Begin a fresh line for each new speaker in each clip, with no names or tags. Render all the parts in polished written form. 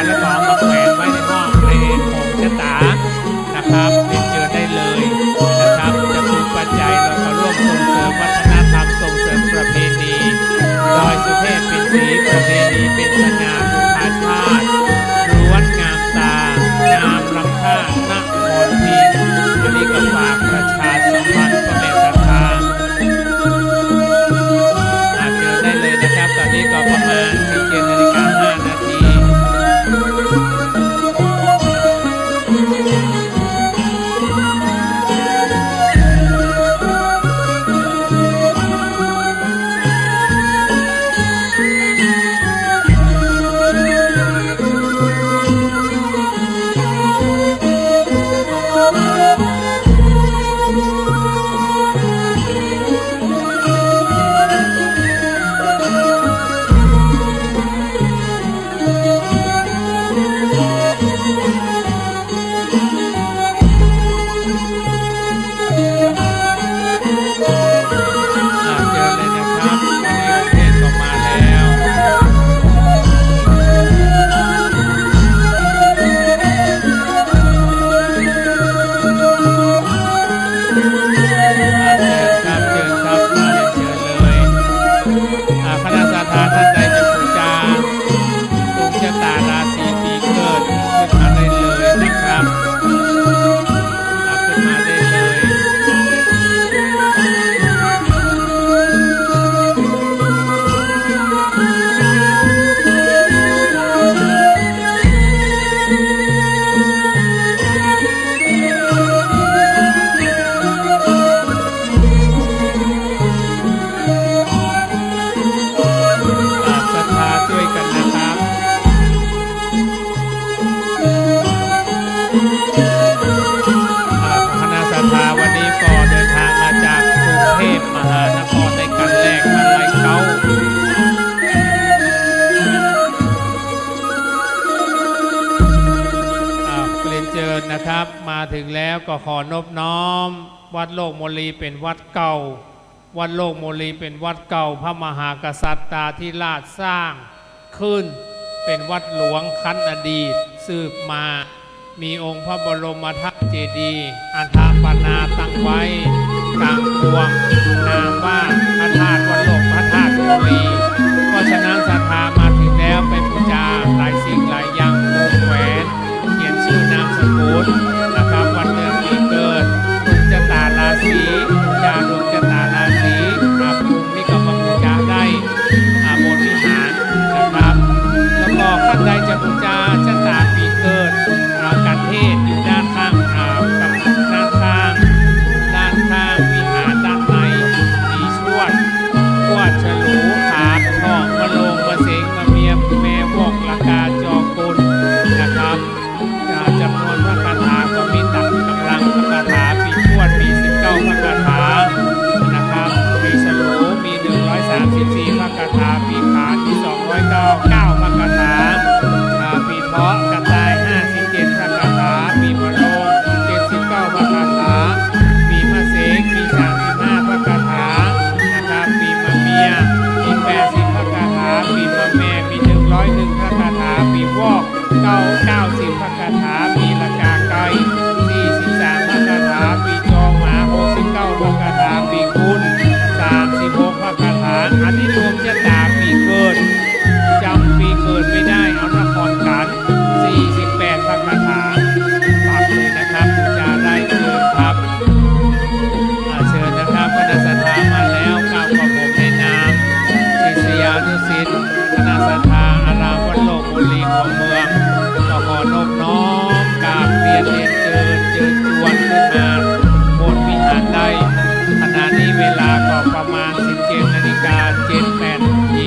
แล้วก็เอามาแขวนไว้ในห้องในของชะตานะครับเรียนเชิญได้เลยนะครับจะปลูกปัจจัยเราก็ร่วมส่งเสริมวัฒนธรรมส่งเสริมประเพณีดอยสุเทพเป็นสีประเพณีเป็นสง่าบุพชาติล้วนงามตางามล้ำค่านครพิงค์อันนี้ก็ฝากประชาสัมพันธ์พ่อแม่ศรัทธาเจอได้เลยนะครับตอนนี้ก็ประมาณ17:05 นาทีนะครับมาถึงแล้วก็ขอนอบน้อมวัดโลกโมลีเป็นวัดเก่าวัดโลกโมลีเป็นวัดเก่าพระมหากษัตริย์ตาธิราชสร้างขึ้นเป็นวัดหลวงคันอดีตสืบมามีองค์พระบรมธาตุเจดีย์อัฐปนาตั้งไว้กลางพวงนามว่าพระธาตุวัดโลกพระธาตุโมลีเพราะฉะนั้นศรัทธามาถึงแล้วไปบูชาหลายสิ่งหลายอย่างวงแหวนเขียนชื่อนามสกุลนะครับวันเดือนปีเกิดดวงชะตาราศียาดวงชะตาราศีภูมินี่ก็มาบูชาได้บนวิหารนะครับแล้วก็ท่านใดจะบูชาชะตาปีเกิดการเทศอยู่ด้านข้างกับด้านข้างวิหารด้านในมีชวดฉลูขาทองมะโรงมะเสงมะเมียแม่วอกละกาจอกุลนะครับจำนวนพระคาถาก็มีตักกำลังพระคาถาปีชวดมี19พระคาถานะครับปีฉลูมี134พระคาถาปีขานมี209พระคาถาปีเทาะกระต่าย57พระคาถาปีมะโรง79พระคาถาปีมะเสงมี35พระคาถานะครับปีมะเมียมี80พระคาถาปีมะแม่มี101พระคาถาปีวอก90พระคาถาปีละกาไก่43พระคาถาปีจองหมา69พระคาถาปีคุณ36พระคาถาอันนี้ดวงชะตาปีเกิดจำปีเกิดไม่ได้เอานครกัน48พระคาถาฝากเลยนะครับบูชาได้เลยครับเชิญนะครับคณะศรัทธามาแล้วก้าวกับผมในนามศิษยานุศิษย์คณะศรัทธาอารามวัดโลกบุรีของเมืองก็ขอนอบน้อมกราบเรียนเชิญจวนขึ้นมาบนวิหารได้ขณะนี้เวลาก็ประมาณ17:07 นาที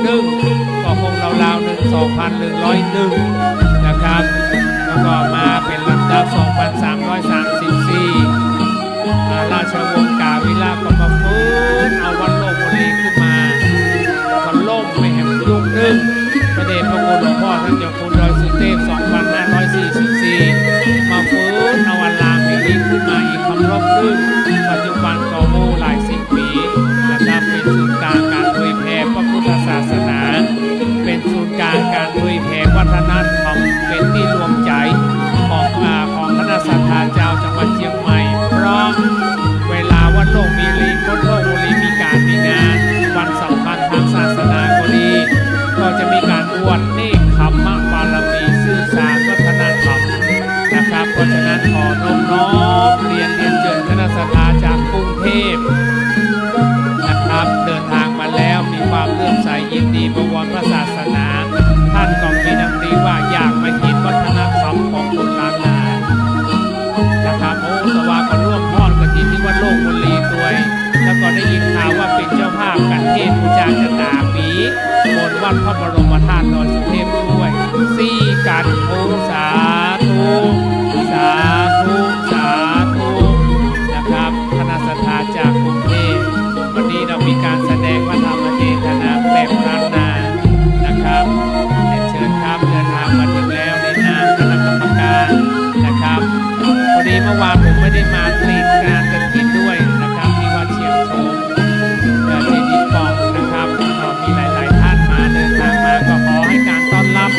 หนึ่งก็คงราวๆ1,201นะครับแล้วก็มาเป็นลำดับ2,334ราชวงศ์กาวิลาก็มาฟื้นเอาวัดโลกบุรีขึ้นมาก็ล่มไม่แห่งยุคหนึ่งพระเดชพระคุณหลวงพ่อท่านเจ้าคุณดอยสุเทพ2544มาฟื้นเอาวันลามแห่งนี้ขึ้นมาอีกคำรบหนึ่งปัจจุบันก็โม่หลายสิบปีนะครับเป็นศูนย์กลางการเผยแผ่พระพุทธศาสนาเป็นศูนย์กลางการเผยแผ่วัฒนธรรมเป็นที่รวมใจของคณะศรัทธาเจ้าจังหวัดเชียงใหม่เพราะเวลาวัดโลกมีลีวัดโลกบุรีมีการมีงานวันสำคัญทางศาสนาก็ดีก็จะมีการบวชเนกขัมมะบารมีสื่อสารวัฒนธรรมนะครับเพราะฉะนั้นขอน้อมเรียนเชิญคณะศรัทธาจากกรุงเทพนะครับเดินทางมาแล้วมีความเลื่อมใสยินดีบวรพระศาสนาท่านก็มีดำริว่าอยากมากินวัฒนธรรมของคนล้านนานะครับโอ้สวาก็ร่วมทอดกฐินที่วัดโลกบุรีด้วยแล้วก็ได้ยินข่าวว่าเป็นเจ้าภาพกันเทศบูชาชะตาปีบนวัดพระบรมธาตุดอยสุเทพด้วยซี่กันโอ้สาธุสาธุสาธุนะครับคณะศรัทธาจากกรุงเทพวันนี้เรามีการแสดงพระธรรมเทศนาแบบล้านนานะครับเชิญครับเดินทางมาถึงแล้วในนามคณะกรรมการนะครับพอดีเมื่อวานผมไม่ได้มาตรีงานกฐินด้วยนะครับที่วัดเชียงโชงเจดีย์ปองนะครับก็มีหลายๆท่านมาเดินทางมาก็ขอให้การต้อนรับ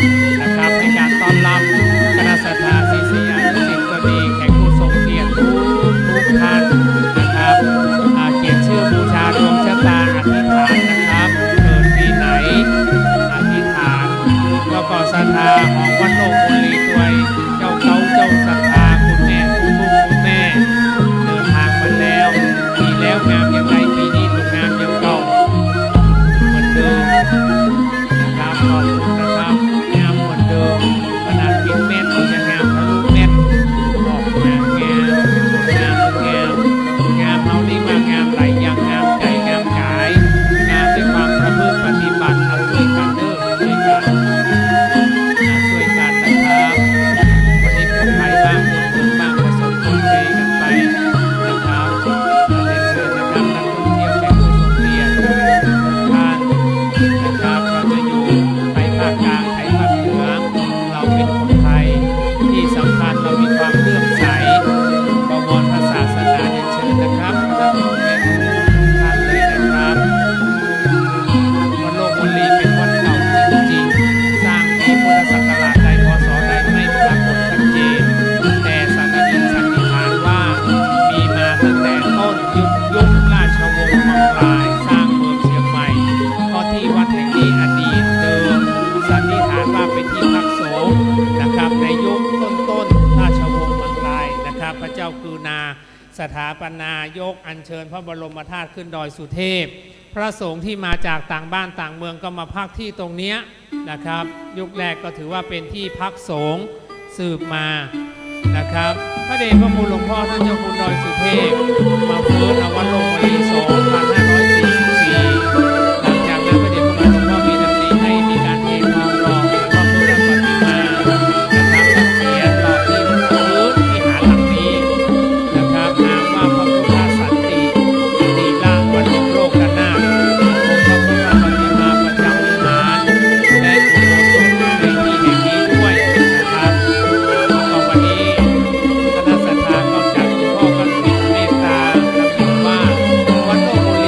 นะครับให้การต้อนรับคณะศรัทธาศิษยานุศิษย์ก็ดีแขกผู้ทรงเกียรติทุกท่านนะครับเขียนชื่อบูชาดวงชะตาอธิษฐานนะครับเกิดปีไหนอธิษฐานแล้วก็ศรัทธาของวัดโลกบุรีด้วยเจ้าเขาเจ้าศรัทธาคุณแม่คุณลูกคุณแม่เดินทางมาแล้วปีแล้วงามยังไงปีนี้ถูกงามยังเก่าเหมือนเดิมนะครับขอบคุณนะครับงามเหมือนเดิมขนาดปิดเม็ดก็จะงามทะลุเม็ดออกมางามเฮานี่ว่างามหลายอย่างงามใจงามกายงามด้วยความประพฤติปฏิบัติเอาช่วยกันเด้อช่วยกันนะครับวันนี้คนไทยบ้างคนอื่นบ้างผสมปนเปกันไปนะครับเรียนเชิญนะครับนักท่องเที่ยวแขกผู้ทรงเกียรติท่านนะครับเราจะอยู่ไทยภาคกลางไทยภาคเหนือเราเป็นคนไทยที่สำคัญเรามีความเลื่อมใสบวรพระศาสนาเรียนเชิญนะครับท่านเลยนะครับวัดโลกบุรีเป็นวัดเก่าจริงๆสร้างปีพุทธศักราชใดพศใดไม่ปรากฏชัดเจนแต่สันนิษฐานว่ามีมาตั้งแต่ต้นยุคราชวงศ์มังรายสร้างเมืองเชียงใหม่เพราะที่วัดแห่งนี้อดีตเดิมสันนิษฐานว่าเป็นที่พักสงฆ์นะครับในยุคต้นราชวงศ์มังรายนะครับพระเจ้ากรุณาสถาปนายกอัญเชิญพระบรมธาตุขึ้นดอยสุเทพพระสงฆ์ที่มาจากต่างบ้านต่างเมืองก็มาพักที่ตรงนี้นะครับยุคแรกก็ถือว่าเป็นที่พักสงฆ์สืบมานะครับพระเดชพระคุณหลวงพ่อท่านเจ้าคุณดอยสุเทพมาฟื้นเอาวัดโลกบุรี2544หลังจากนั้นพระเดชพระคุณหลวงพ่อมีดำริให้มีการเททองหล่อหลวงพ่อพุทธปฏิมานะครับทั้งเทียนหล่อที่พื้นที่หาหลังนี้นะครับนามว่าพระพุทธสันติตีละวันโลกนาถองค์พระพุทธปฏิมาประจำวิหารและอุโบสถในที่แห่งนี้ด้วยนะครับแล้วก็วันนี้คณะศรัทธาก็จัดหลวงพ่อกันติเมตตาระบุว่าวัดโลกบุรี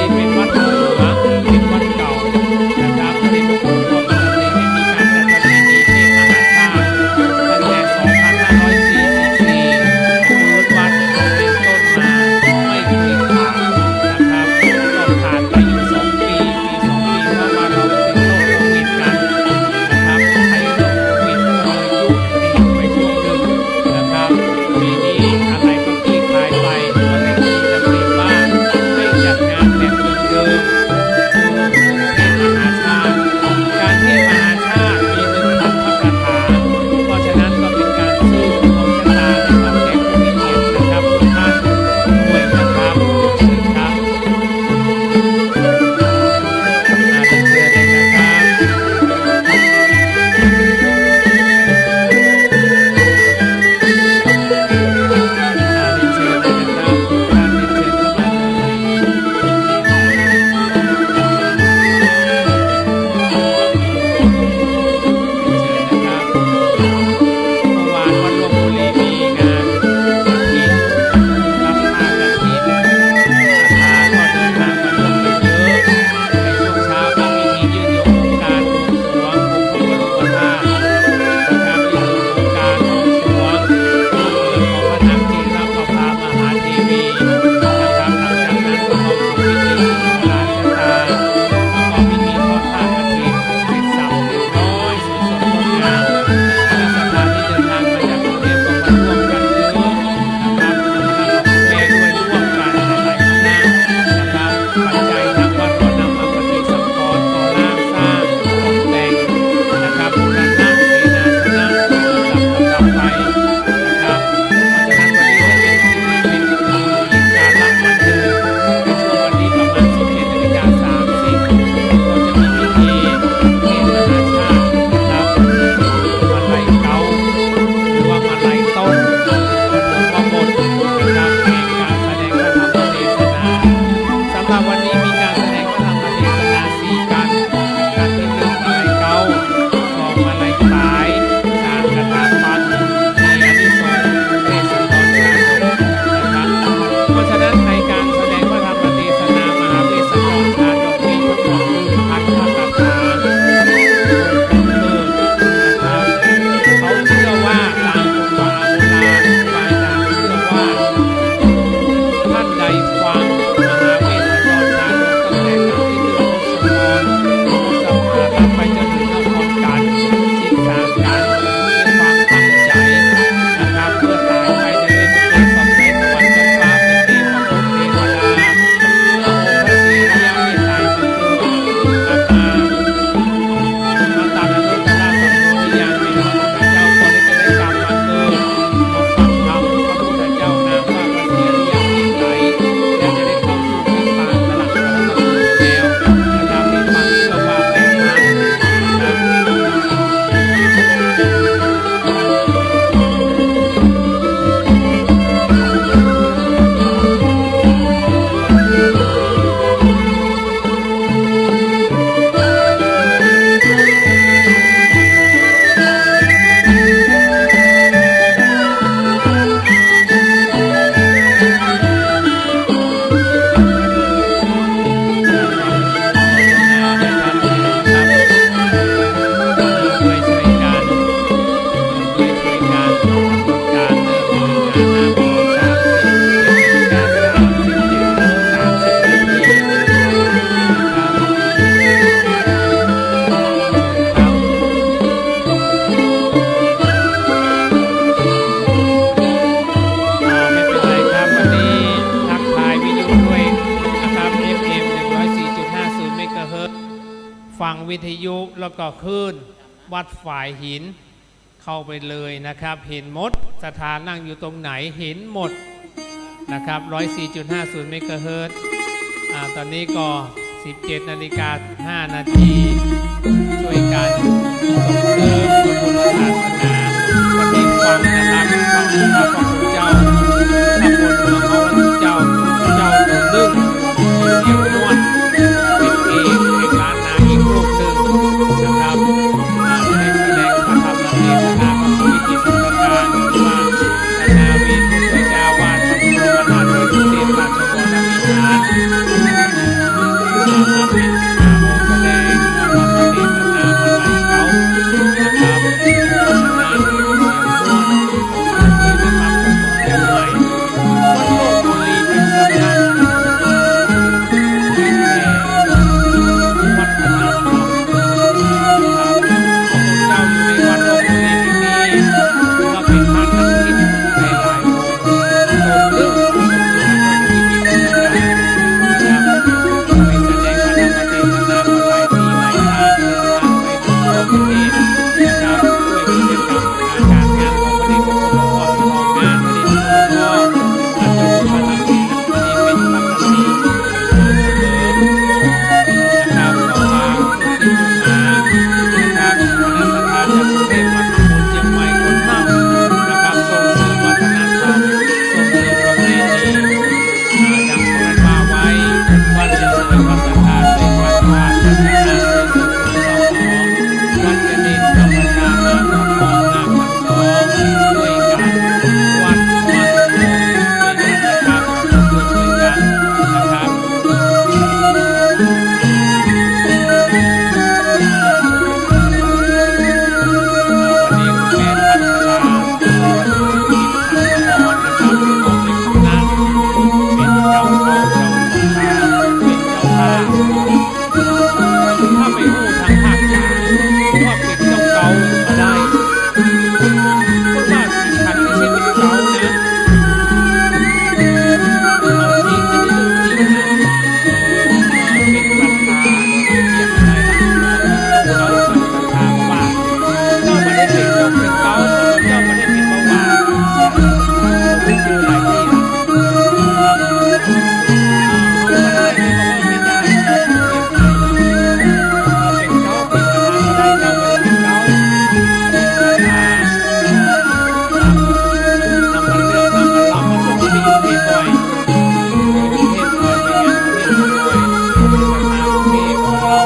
แล้วก็ขึ้นวัดฝ่ายหินเข้าไปเลยนะครับเห็นหมดสถานนั่งอยู่ตรงไหนเห็นหมดนะครับ 104.50 เมกะเฮิรตซ์ตอนนี้ก็ 17:05 นาทีช่วยกันส่งเสริมพระพุทธศาสนาวันนี้ฟังนะครับฟังพระพุทธเจ้าพระพุทธเมืองของพระพุทธเจ้าตัวลึ่งมีเสียงนวลเป็นเอกล้านนาอีกรูปหนึ่งนะครับได้แสดงพระธรรมเทศนาพระสุวิจิตรสังฆการว่าคณาวิทย์ผู้ช่วยเจ้าวาดพระบรมราชาธิเบศราชวรวิหารมาเป็นองค์แสดงพระเทศนามาไล่เขานะครับเพราะฉะนั้นเสียงนวลที่นะครับเชียงใหม่วัดโลกบุรีเป็นสำนักวัฒนธรรมนะครับพระพุทธเจ้าอยู่ในวัดโลกบุรีที่นี้ถือว่าเป็นพระนักคิดหลายๆองค์ตนเรื่องของพระพุทธศาสนานะครับไปแสดงพระธรรมเทศนาหลายที่หลายทางเดินทางไปทั่วประเทศนะครับด้วยกิจกรรมการงานของพระเดชพระคุณหลวงพ่อสนองงานพระเดชพระคุณหลวงพ่ออาจจะพูดว่าทำนี้เป็นปกติเสมอนะครับต่อมาผู้ที่ผู้หานะครับคณะสัตยาจากกรุงเทพมาทำบุญเชียงใหม่คนนำนะครับส่งเสริมวัฒนธรรมส่งเสริมประเพณีดังโบราณว่าไว้วัดจะสวยวัดศรัทธาสวยวัดวาดวัดศรัทธาสวยสุขสวยเศร้าหมองวัดจะเด่นธรรมชาติมาทำมองงามทั้งสองด้วยกันวัดมันด้วยกันนะครับช่วยกันนะครับวันนี้คุณแม่ทัศราอินทรพรนะครับออกเป็นคณะเป็นเจ้าเขาเจ้าสำนักเป็นเจ้าภาพถ้าไปหู้ทางภาคกลางว่าเป็นเจ้าเก่ามาได้คนบ้านดิฉันไม่ใช่เป็นเก่านะเอาจริงอันนี้เรื่องจริงนะเป็นศรัทธาเรียกอะไรล่ะเจ้าเก่าเจ้าศรัทธาเพราะว่าเจ้าไม่ได้เป็นเจ้าเป็นเก่าเจ้าไม่ได้เป็นเบาหวานผมเจอหลายที่ละเอามาได้ไม่บอกว่าไม่ได้เป็นเก่าเป็นศรัทธาก็ได้เจ้าไม่ได้เป็นเก่าเป็นศรัทธานำมาเรื่องนำมาเล่ามาส่งที่กรุงเทพบ่อยกรุงเทพบ่อยไปงานกรุงเทพบ่อยเป็นศรัทธากรุงเทพของเราเ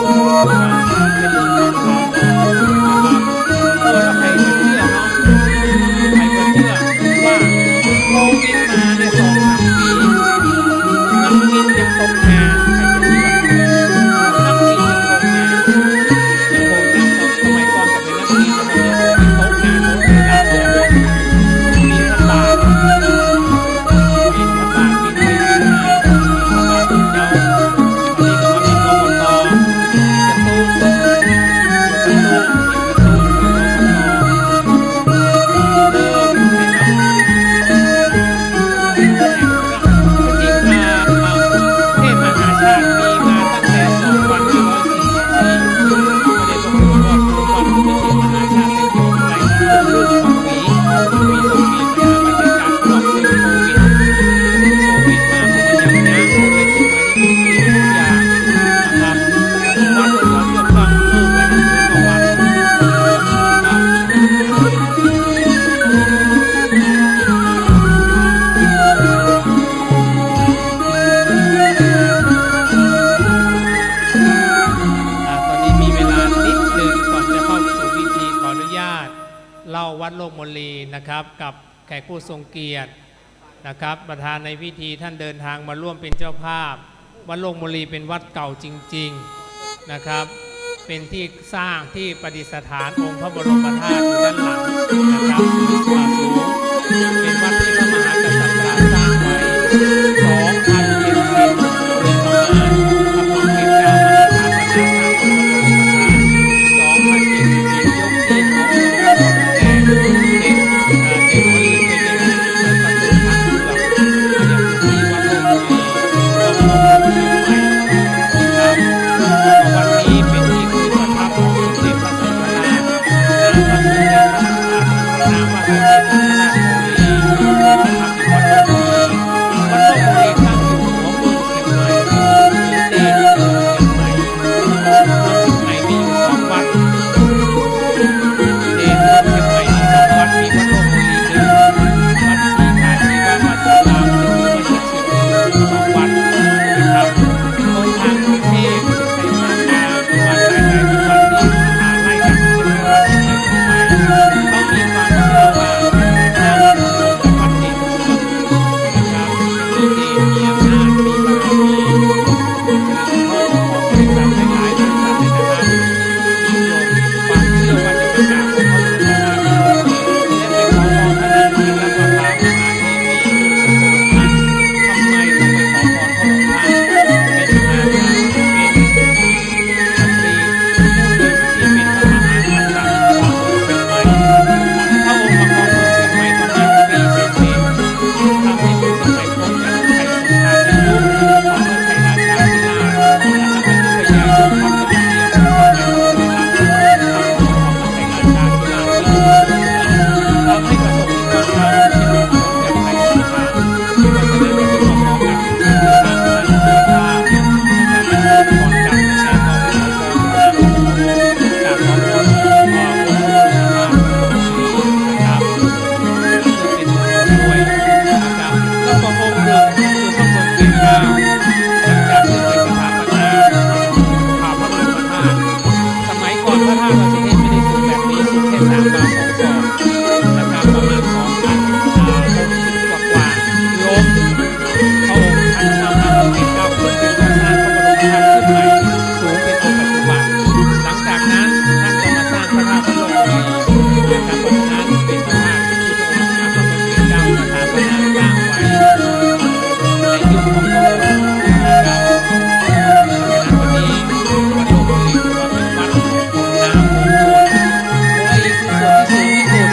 ป็นเรื่องของเรานะครับแล้วใครจะเชื่อเนาะใครจะเชื่อว่าโควิดมาใน2-3 ปีนักกินยังตกงานใครจะเชื่อนักกินยังตกงานยังคงนักสมัยก่อนกับเป็นนักกินแล้วมันยังคงตกงานหมดเวลาออกบินทบาทบินไปบินมาบินทบาทเจ้าวันนี้ก็มาบินกบตอยู่กระตุ้นอยู่กระตุ้นเริ่มนะครับจริงๆเทศมหาชาติมีมาตั้งแต่2544ไม่ได้ประกวดว่าครูวันเป็นเทศมหาชาติเป็นโยมไรรุ่นของปี2 ปีมาจากการรอบเป็นโควิดมาผมมันยังโควิดที่มาที่มีทุกอย่างนะครับวัดหลวงยอดฟังไว้นะทุกวันตอนนี้มีเวลานิดหนึ่งก่อนจะเข้าสู่พิธีขออนุญาตเล่าวัดโลกมลีนะครับกับแขกผู้ทรงเกียรตินะครับประธานในพิธีท่านเดินทางมาร่วมเป็นเจ้าภาพวัดโลกมลีเป็นวัดเก่าจริงๆนะครับเป็นที่สร้างที่ประดิษฐานองค์พระบรมธาตุอยู่ด้านหลังนะครับสูงกว่าสูงเป็นวัดที่พระมหากษัตริย์ตรัสสร้างไว้2,070โดยประมาณพระพุทธเจ้ามหาฐาปนาสร้างองค์พระบรมธาตุ2,070 ยกที่ขององค์พระบรมแดงเจ็ดวันลืมเป็นยังไงประตูทางเลือกอย่างที่วัดโลกมลีต้องลงเชียงใหม่นะครับวันนี้เป็นที่ขึ้นประทับของสมเด็จ สมเด็จพระราชโมลีประทับอยู่วัดโลกโมลีวัดโลกโมลีตั้งอยู่หัวเมืองเชียงใหม่หรือเดชเมืองเชียงใหม่เมืองเชียงใหม่มีอยู่2 วัดเดชเมืองเชียงใหม่มี2 วัดมีวัดโลกโมลีหนึ่งวัดศรีขาชีววัดสารามที่ไม่ใช่ชื่อเดิม2 วัดนะครับบนทางกรุงเทพในภาคกลางหรือว่าหลายๆจังหวัดที่ไล่กันจะเป็นวัดเชียงใหม่เชียงใหม่เขามีความเชื่อว่าทางวัดเดชเมืองนะครับมีเดชมีอำนาจมีบารมีพ่อของบริษัทหลายๆบริษัทเลยนะครับนิยมความเชื่อว่าจะไปกราบพระบรมธาตุและไปขอพรพระนางทีและพระพามหาเทวีโปรดท่านทำไมต้องไปขอพรพระองค์ท่านเป็นอาจารย์เป็นสตรีผู้หนึ่งที่เป็นพระมหากษัตริย์ของเชียงใหม่พระองค์มาครองเมืองเชียงใหม่ประมาณปีเศษทำให้เมืองเชียงใหม่พ้นจากภัยสงครามในยุคของพระชัยราชาธิราชและทำให้พระยายกทัพตะวันเดียวของเชียงใหม่รับคำของพระชัยราชาธิราชที่ทำให้ประสบนิกรชาวเชียงใหม่พ้นจากภัยสงครามก็แสดงว่าที่มาพร้อมกันทางท่านว่าจะเป็นก่อนกลับในการขอพรกราบขอพรองค์พระบรมธาตุนะครับเป็นด้วยนะครับแล้วก็องค์หนึ่งคือพระเมืองเวียงเก้าหลังจากที่ไปสถาปนาพระบรมธาตุสมัยก่อนพระธาตุดอยสุเทพไม่ได้สูงแบบนี้สูงแค่3 วา 2 ศอกนะครับประมาณ2,060 กว่าล้มพระองค์ท่านเจ้าพระเมืองเวียงเก้าขึ้นเป็นก่อสร้างพระบรมธาตุขึ้นใหม่สูงเป็นองค์ปัจจุบันหลังจากนั้นท่านก็มาสร้างพระธาตุพระโลกโมลีนะครับเพราะฉะนั้นเป็นพระธาตุที่พระองค์พระเมืองเวียงเก้าสถาปนาสร้างไว้ในยุคของพระองค์นะครับเพราะฉะนั้นวันนี้วัดโลกโมลีถือว่าเป็นวัดน้ำมงคลโมลีคือส่วนที่สูงที่สุด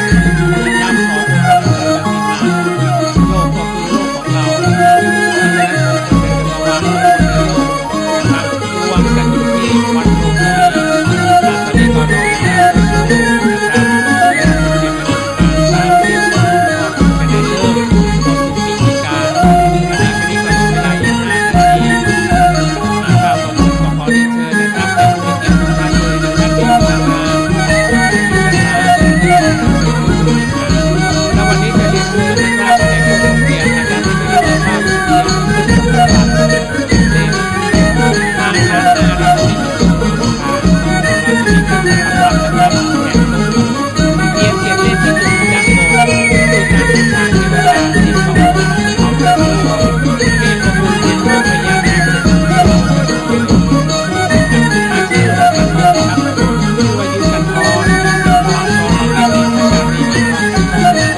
ที่นำของพระพุทธปฏิมาโลกก็คือโลกของเราเพราะฉะนั้นองค์พระเจ้าจักรวาลทุกคนในโลกนะครับรวมกันอยู่ที่วัดโลกโมลีตอนนี้ก็รอเวลานะครับจะเป็นการสร้างเสร็จก็จะได้เริ่มเข้าสู่พิธีการขณะนี้ก็ถึงเวลาอีก5 นาทีข้าวของผมก็ขอเรียนเชิญนะครับเป็นผู้มีเกียรติทุกท่านเลยนะครับที่อยู่ทางงานแล้ววันนี้จะเรียนเชิญนะครับแขกผู้มีเกียรตินะครับที่ได้รับภาพเสียงทางร้านนาเราจะมีจุดทางเราจะมีเครื่องประดับนะครับแขกผู้เกียรติเล่นที่จุดด้านบนคือการบูชาเทวดาที่เขาเป็นประมูลเป็นพญานาคอาชีพการเงินครับช่วยยืนกันทอนทอนสองเราไม่มีสามีมีความสุขเราเป็น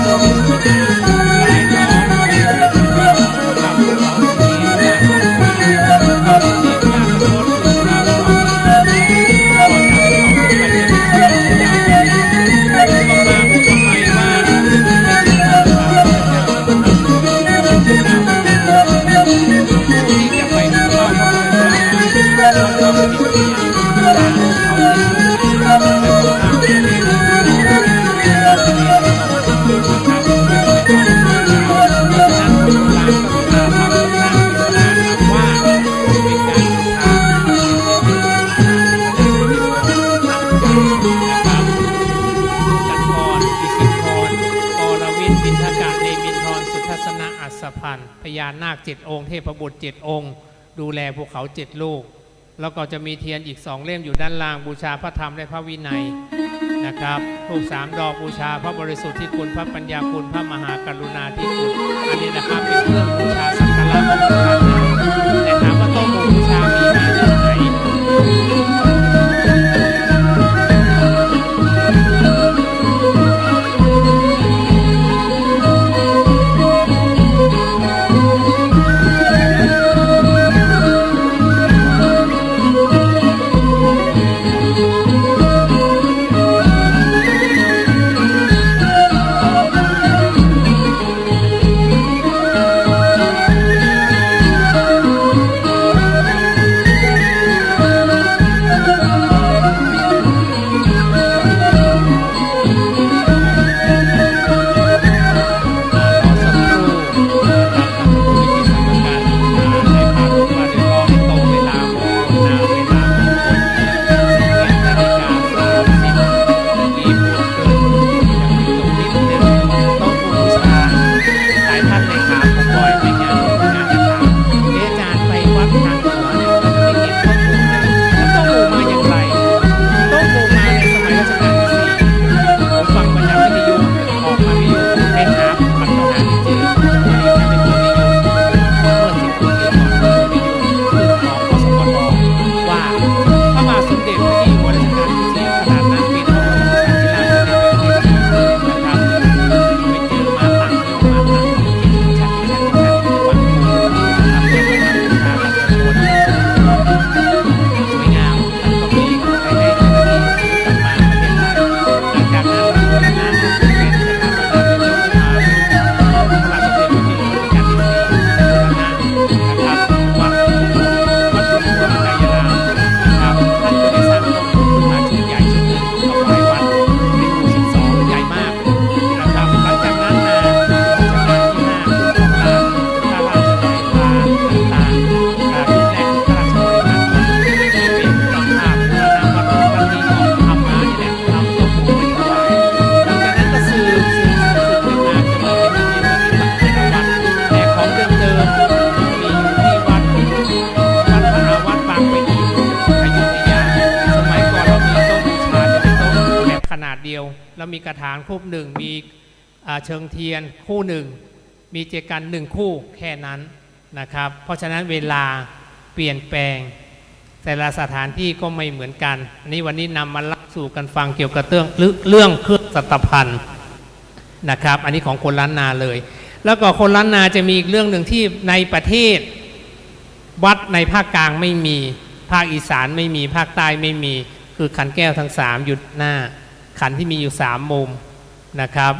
ตัวผู้ชนะหลายน้องกับเขาสีญาติเขาสีญาติรถคือเราก็จากเขาขึ้นไปเป็นสาวดาวก็มาอุปมาว่าเป็นสิ่งที่พระเจ้าจะทำผู้ที่จะไปเข้าพระพุทธเจ้าเราต้องมีเพียงทางเขาที่สูงและต้องทำให้ดีเราจะเรียนนะครับไม่ต้องไปทำเรื่องราวเพราะฉะนั้นคนโบราณก็จะทำสร้างปริศนาธรรมว่าเป็นการบูชาตั้งใจนะครับกันกรดิสิทธรกรวินบิณฑกะเนมินทรสุทัศนะอัศพันธ์พญานาค7 องค์เทพบุตร7 องค์ดูแลภูเขา7 ลูกแล้วก็จะมีเทียนอีก2 เล่มอยู่ด้านล่างบูชาพระธรรมและพระวินัยนะครับธูป3 ดอกบูชาพระบริสุทธิ์ที่คุณพระปัญญาคุณพระมหากรุณาธิคุณอันนี้นะครับเป็นเครื่องบูชาสักการะของพระท่านแต่ถามว่าโต๊ะบูชามีมาจากไหน เดียวแล้วมีกระถางทูบหนึ่งมีเชิงเทียนคู่หนึ่งมีเจกันหนึ่งคู่แค่นั้นนะครับเพราะฉะนั้นเวลาเปลี่ยนแปลงแต่ละสถานที่ก็ไม่เหมือนกันอันนี้วันนี้นำมาเล่าสู่กันฟังเกี่ยวกับเรื่องเครื่องสัตภัณฑ์นะครับอันนี้ของคนล้านนาเลยแล้วก็คนล้านนาจะมีอีกเรื่องหนึ่งที่ในประเทศวัดในภาคกลางไม่มีภาคอีสานไม่มีภาคใต้ไม่มีคือขันแก้วทั้ง3อยู่หน้าขันที่มีอยู่3มุมนะครับ